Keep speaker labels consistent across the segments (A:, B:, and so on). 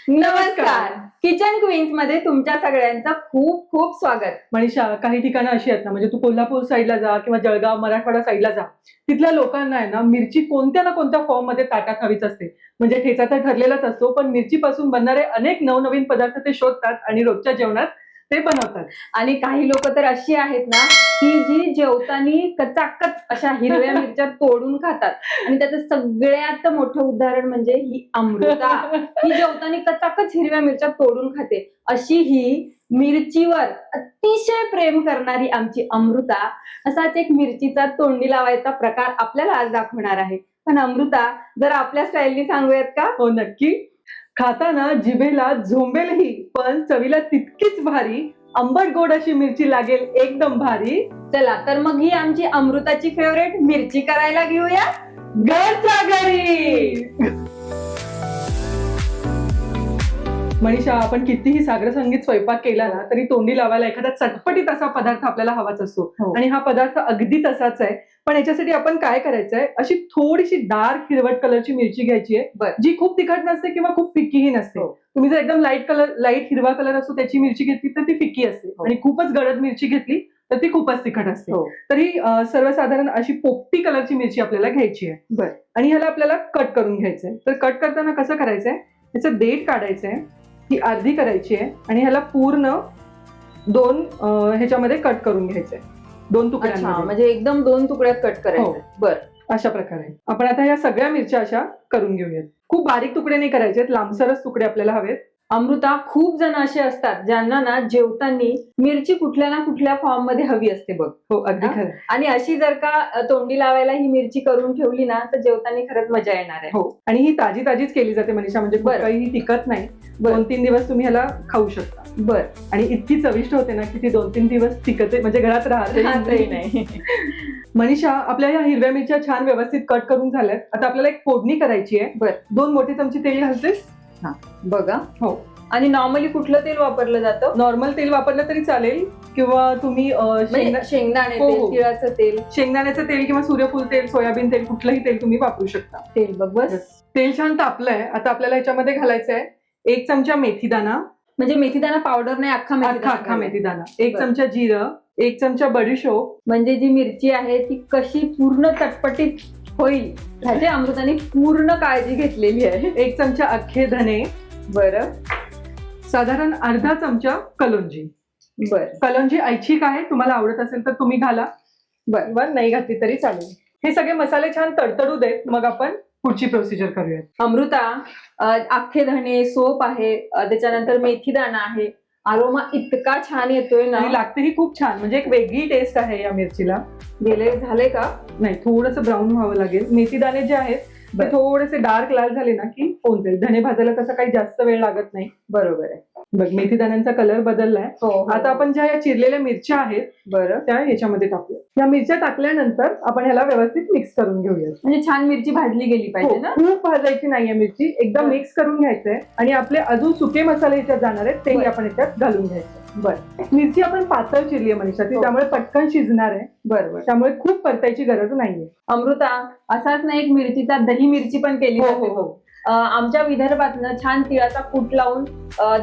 A: नमस्कार. Kitchen queens मध्ये तुमच्या सगळ्यांचं खूप खूप स्वागत.
B: मनीषा, काही ठिकाणं अशी आहेत ना, म्हणजे तू कोल्हापूर साईडला जा किंवा जळगाव मराठवाडा साईडला जा, तिथल्या लोकांना आहे ना मिरची कोणत्या ना कोणत्या फॉर्म मध्ये ताटात हवीच असते. म्हणजे ठेचा तर ठरलेलाच असतो, पण मिरचीपासून बनणारे अनेक नवनवीन पदार्थ ते शोधतात आणि रोजच्या जेवणात ते बनवतात.
A: आणि काही लोक तर अशी आहेत ना की जी जेवतानी कचाकच अशा हिरव्या मिरच्या तोडून खातात. आणि त्याचं सगळ्यात मोठं उदाहरण म्हणजे ही अमृता. ही जेवतानी कचाकच हिरव्या मिरच्या तोडून खाते. अशी ही मिरचीवर अतिशय प्रेम करणारी आमची अमृता असाच एक मिरचीचा तोंडी लावायचा प्रकार आपल्याला आज दाखवणार आहे. पण अमृता, जर आपल्या स्टाईलनी सांगूयात का?
B: हो, नक्की. खाताना जिभेला झोंबेलही, पण चवीला तितकीच भारी, आंबट गोड अशी मिरची लागेल एकदम भारी.
A: चला तर मग ही आमची अमृताची फेवरेट मिरची करायला घेऊया
B: घरच्या घरी. मनीषा, आपण कितीही सागर संगीत स्वयंपाक केला ना तरी तोंडी लावायला एखादा चटपटीत असा पदार्थ आपल्याला हवाच असतो. आणि हा पदार्थ अगदी तसाच आहे. पण याच्यासाठी आपण काय करायचंय, अशी थोडीशी डार्क हिरवट कलरची मिरची घ्यायची आहे, जी खूप तिखट नसते किंवा खूप फिक्कीही नसते. तुम्ही जर एकदम लाईट हिरवा कलर असतो त्याची मिरची घेतली तर ती फिक्की असते, आणि खूपच गडद मिरची घेतली तर ती खूपच तिखट असते. तर ही सर्वसाधारण अशी पोपटी कलरची मिरची आपल्याला घ्यायची आहे. आणि ह्याला आपल्याला कट करून घ्यायचंय. तर कट करताना कसं करायचंय, ह्याचं देठ काढायचंय, ही अर्धी करायची आहे आणि ह्याला पूर्ण दोन ह्याच्यामध्ये कट करून घ्यायचंय, दोन तुकड्यांमध्ये.
A: म्हणजे एकदम दोन तुकड्यात कट करायचं. बरं,
B: अशा प्रकारे आपण आता या सगळ्या मिरच्या अशा करून घेऊयात. खूप बारीक तुकडे नाही करायचे, लांबसरच तुकडे आपल्याला हवेत.
A: अमृता, खूप जण असे असतात ज्यांना ना जेवताना मिरची कुठल्या ना कुठल्या फॉर्म मध्ये हवी असते बघ.
B: हो, अगदी खरं.
A: आणि अशी जर का तोंडी लावायला ही मिरची करून ठेवली ना तर जेवताना खरंच मजा येणार आहे.
B: हो, आणि ही ताजी ताजीच केली जाते मनीषा, म्हणजे काही टिकत नाही. 2-3 दिवस तुम्ही ह्याला खाऊ शकता. आणि इतकी चविष्ट होते ना की ती 2-3 दिवस टिकते, म्हणजे घरात राहते
A: नाही.
B: मनीषा, आपल्या या हिरव्या मिरच्या छान व्यवस्थित कट करून झाल्यात. आता आपल्याला एक फोडणी करायची आहे. 2 मोठे चमचे तेल घालतेस.
A: बघा.
B: हो.
A: आणि नॉर्मली कुठलं तेल वापरलं जातं?
B: नॉर्मल तेल वापरलं तरी चालेल, किंवा तुम्ही
A: शेंगदाणे तेल, तिळाचं तेल,
B: शेंगदाण्याचं तेल किंवा सूर्यफूल तेल, सोयाबीन तेल, कुठलंही तेल तुम्ही वापरू शकता.
A: तेल बघ. बस,
B: तेल छान तापलंय. आता आपल्याला ह्याच्यामध्ये घालायचं आहे 1 चमचा मेथीदाणा.
A: म्हणजे मेथीदाणा पावडर नाही, अख्खा
B: मेथीदाणा. 1 चमचा जिरं, 1 चमचा बडीशोप.
A: म्हणजे जी मिरची आहे ती कशी पूर्ण चटपटीत होईल ह्याची अमृताने पूर्ण काळजी घेतलेली आहे.
B: 1 चमचा अख्खे धने.
A: बरं.
B: साधारण अर्धा चमचा कलोंजी. कलोंजी ऐच्छिक आहे, तुम्हाला आवडत असेल तर तुम्ही घाला, किंवा नाही घातली तरी चालेल. हे सगळे मसाले छान तडतडू देत, मग आपण पुढची प्रोसिजर करूयात.
A: अमृता, अख्खे धणे, सोप आहे, त्याच्यानंतर मेथीदाणा आहे. अरोमा इतका छान येतोय ना,
B: आणि लागतेही खूप छान, म्हणजे एक वेगळी टेस्ट आहे या मिरचीला.
A: झाले का?
B: नाही, थोडंसं ब्राऊन व्हावं लागेल. मेथीदाणे जे आहेत ते थोडेसे डार्क लाल झाले ना की होऊन जाईल. धने भाजायला तसं काही जास्त वेळ लागत नाही.
A: बरोबर आहे.
B: बघ, मेथीदाण्यांचा कलर बदललाय. आता आपण ज्या या चिरलेल्या मिरच्या आहेत त्या ह्याच्यामध्ये टाकूया. या मिरच्या टाकल्यानंतर आपण ह्याला व्यवस्थित मिक्स करून घेऊया.
A: म्हणजे छान मिरची भाजली गेली पाहिजे ना?
B: खूप भाजायची नाहीये मिरची, एकदम मिक्स करून घ्यायचंय. आणि आपले अजून सुके मसाले ह्याच्यात जाणार आहेत तेही आपण ह्याच्यात घालून घ्यायचे. मिरची आपण पातळ चिरली आहे मनीषा, ती त्यामुळे पटकन शिजणार आहे. बरोबर, त्यामुळे खूप परतायची गरज नाहीये.
A: अमृता, असाच ना एक मिरचीचा दही मिरची पण केली जाते. आमच्या विदर्भातनं छान तिळाचा कूट लावून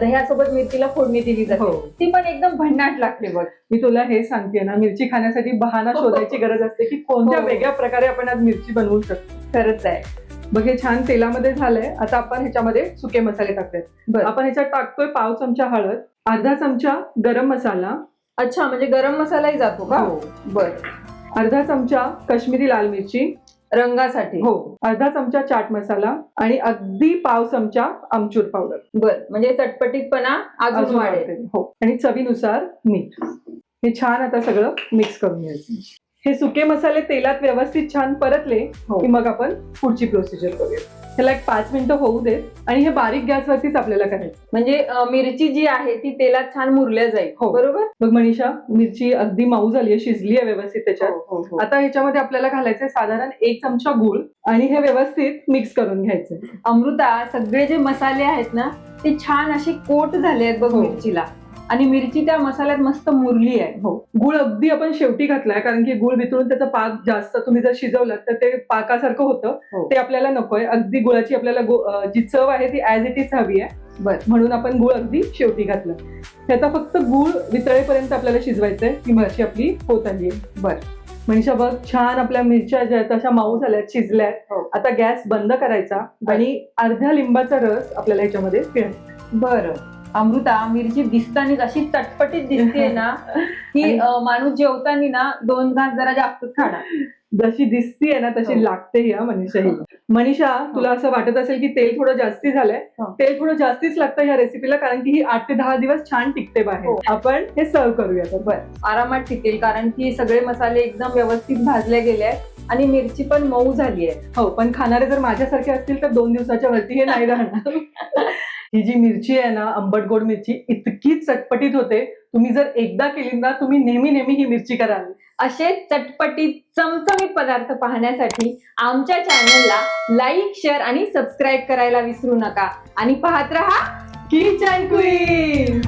A: दह्यासोबत मिरचीला फोडणी दिली जाते. ती पण एकदम भन्नाट लागते बघ.
B: मी तुला हे सांगते ना, मिरची खाण्यासाठी बहाणा शोधायची गरज असते की कोणत्या वेगळ्या प्रकारे आपण आज मिरची बनवू शकतो.
A: खरंच आहे.
B: बघ, हे छान तेलामध्ये झालंय. आता आपण ह्याच्यामध्ये सुके मसाले टाकूयात. आपण ह्याच्यात टाकतोय पाव चमचा हळद, अर्धा चमचा गरम मसाला.
A: अच्छा, म्हणजे गरम मसालाही जातो का?
B: अर्धा चमचा काश्मीरी लाल मिरची
A: रंगासाठी.
B: अर्धा चमचा चाट मसाला, आणि अगदी पाव चमचा आमचूर पावडर.
A: म्हणजे चटपटीतपणा अजून वाढेल.
B: आणि चवीनुसार मीठ. हे छान आता सगळं मिक्स करून घ्यायचं. हे सुके मसाले तेलात व्यवस्थित छान परतले की मग आपण पुढची प्रोसिजर करूया. ह्याला एक 5 मिनिटं होऊ देत, आणि हे बारीक गॅसवरतीच आपल्याला करायचं.
A: म्हणजे मिरची जी आहे ती तेलात छान मुरल्या जाईल. बरोबर.
B: मग मनीषा, मिरची अगदी मऊ झाली आहे, शिजली आहे व्यवस्थित त्याच्यात. आता ह्याच्यामध्ये आपल्याला घालायचंय साधारण 1 चमचा गूळ, आणि हे व्यवस्थित मिक्स करून घ्यायचंय.
A: अमृता, सगळे जे मसाले आहेत ना ते छान असे कोट झाले आहेत बघ मिरचीला, आणि मिरची त्या मसाल्यात मस्त मुरली आहे.
B: गुळ अगदी आपण शेवटी घातलाय, कारण की गुळ वितळून त्याचा पाक जास्त तुम्ही जर शिजवलं तर ते पाकासारखं होतं. ते आपल्याला नकोय. अगदी गुळाची आपल्याला जी चव आहे ती ऍज इट इज हवी आहे.
A: बर.
B: म्हणून आपण गूळ अगदी शेवटी घातलं. ह्याचा फक्त गूळ वितळेपर्यंत आपल्याला शिजवायचंय. ही मिरची आपली होत आली आहे.
A: बर.
B: मनीषा बघ, छान आपल्या मिरच्या ज्या आहेत अशा मऊ झाल्यात, शिजल्यात.
A: हो.
B: आता गॅस बंद करायचा आणि अर्ध्या लिंबाचा रस आपल्याला ह्याच्यामध्ये पिळायचा.
A: बरं. अमृता, मिरची दिसतानीच अशी चटपटीत दिसते ना की माणूस जेवताना ना 2 घास जरा जास्तच खाणार.
B: जशी दिसतीये ना तशी
A: हो.
B: लागते ही मनीषा ही. मनीषा, तुला असं वाटत असेल की तेल थोडं जास्ती झालंय.
A: हो.
B: तेल थोडं जास्तीच लागतं ह्या रेसिपीला, कारण की ही 8 ते 10 दिवस छान टिकते बाहेर.
A: हो.
B: आपण हे सर्व करूया तर.
A: बर. आरामात टिकेल, कारण की सगळे मसाले एकदम व्यवस्थित भाजले गेले आहेत आणि मिरची पण मऊ झाली आहे.
B: हो, पण खाणारे जर माझ्यासारखे असतील तर 2 दिवसाच्या वरती हे नाही राहणार. ही जी मिरची आहे ना, आंबट गोड मिरची, इतकी चटपटीत होते. तुम्ही जर एकदा केली ना, तुम्ही नेहमी नेहमी ही मिरची कराल.
A: असे चटपटीत चमचमीत पदार्थ पाहण्यासाठी आमच्या चॅनलला लाईक, शेअर आणि सबस्क्राईब करायला विसरू नका आणि पाहत रहा
B: किचन क्वीन.